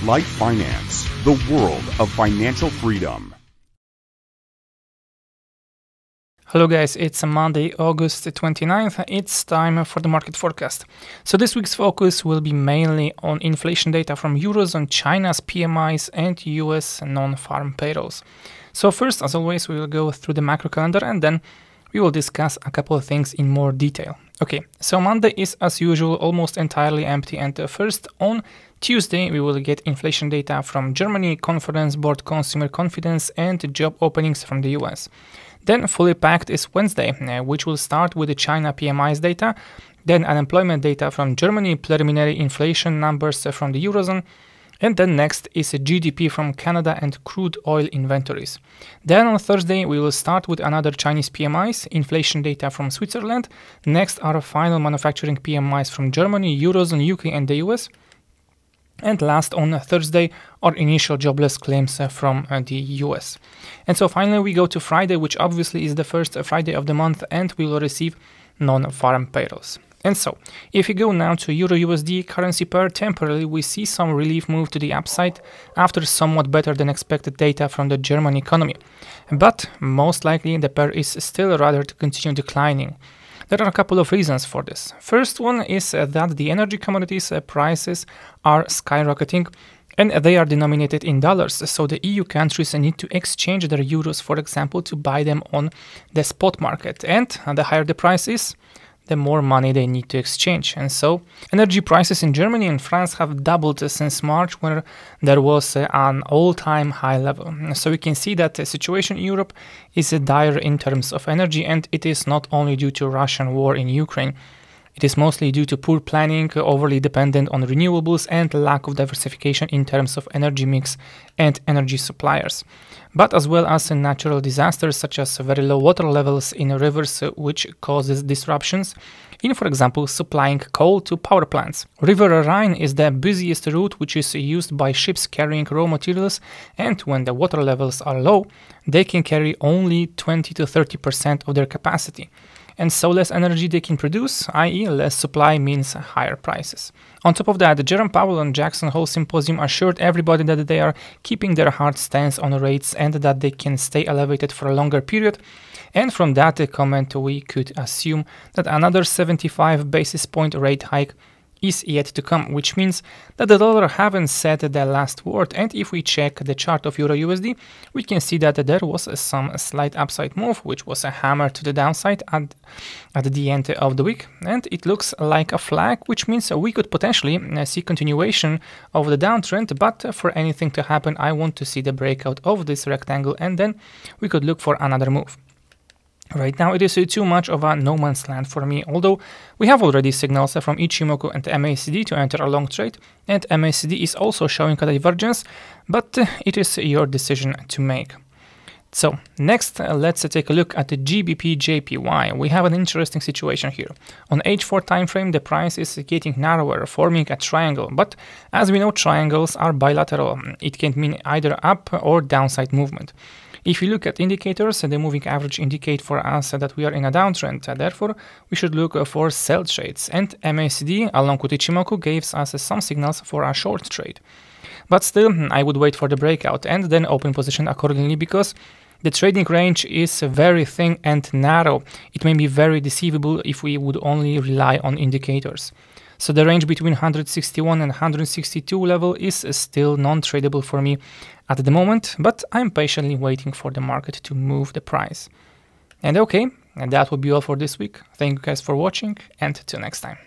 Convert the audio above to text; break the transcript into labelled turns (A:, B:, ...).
A: LiteFinance, the world of financial freedom.
B: Hello guys, it's Monday, August 29th. It's time for the market forecast. So this week's focus will be mainly on inflation data from Eurozone, China's PMIs and US non-farm payrolls. So first, as always, we will go through the macro calendar and then we will discuss a couple of things in more detail. Okay, so Monday is as usual almost entirely empty, and first on Tuesday we will get inflation data from Germany, Conference Board consumer confidence and job openings from the US. Then fully packed is Wednesday, which will start with the China PMIs data, then unemployment data from Germany, preliminary inflation numbers from the Eurozone, and then next is a GDP from Canada and crude oil inventories. Then on Thursday we will start with another Chinese PMIs, inflation data from Switzerland. Next are final manufacturing PMIs from Germany, Eurozone, UK and the US. And last on Thursday are initial jobless claims from the US. And so finally we go to Friday, which obviously is the first Friday of the month, and we will receive non-farm payrolls. And so, if we go now to Euro-USD currency pair, temporarily we see some relief move to the upside after somewhat better than expected data from the German economy. But most likely the pair is still rather to continue declining. There are a couple of reasons for this. First one is that the energy commodities prices are skyrocketing and they are denominated in dollars, so the EU countries need to exchange their euros, for example, to buy them on the spot market. And the higher the price is, the more money they need to exchange. And so energy prices in Germany and France have doubled since March, where there was an all-time high level. So we can see that the situation in Europe is dire in terms of energy, and it is not only due to Russian war in Ukraine. It is mostly due to poor planning, overly dependent on renewables, and lack of diversification in terms of energy mix and energy suppliers. But as well as natural disasters such as very low water levels in rivers, which causes disruptions in, for example, supplying coal to power plants. River Rhine is the busiest route which is used by ships carrying raw materials, and when the water levels are low, they can carry only 20 to 30% of their capacity. And so less energy they can produce, i.e. less supply means higher prices. On top of that, Jerome Powell on Jackson Hole Symposium assured everybody that they are keeping their hard stance on rates and that they can stay elevated for a longer period. And from that comment we could assume that another 75 basis point rate hike is yet to come, which means that the dollar haven't said the last word. And if we check the chart of Euro-USD, we can see that there was some slight upside move, which was a hammer to the downside at the end of the week. And it looks like a flag, which means we could potentially see continuation of the downtrend. But for anything to happen, I want to see the breakout of this rectangle, and then we could look for another move. Right now it is too much of a no man's land for me, although we have already signals from Ichimoku and MACD to enter a long trade, and MACD is also showing a divergence, but it is your decision to make. So next, let's take a look at the GBP-JPY. We have an interesting situation here. On H4 timeframe, the price is getting narrower, forming a triangle, but as we know, triangles are bilateral. It can mean either up or downside movement. If you look at indicators, the moving average indicate for us that we are in a downtrend. Therefore, we should look for sell trades. And MACD, along with Ichimoku, gives us some signals for a short trade. But still, I would wait for the breakout and then open position accordingly, because the trading range is very thin and narrow. It may be very deceivable if we would only rely on indicators. So the range between 161 and 162 level is still non-tradable for me at the moment, but I'm patiently waiting for the market to move the price. And okay, and that will be all for this week. Thank you guys for watching, and till next time.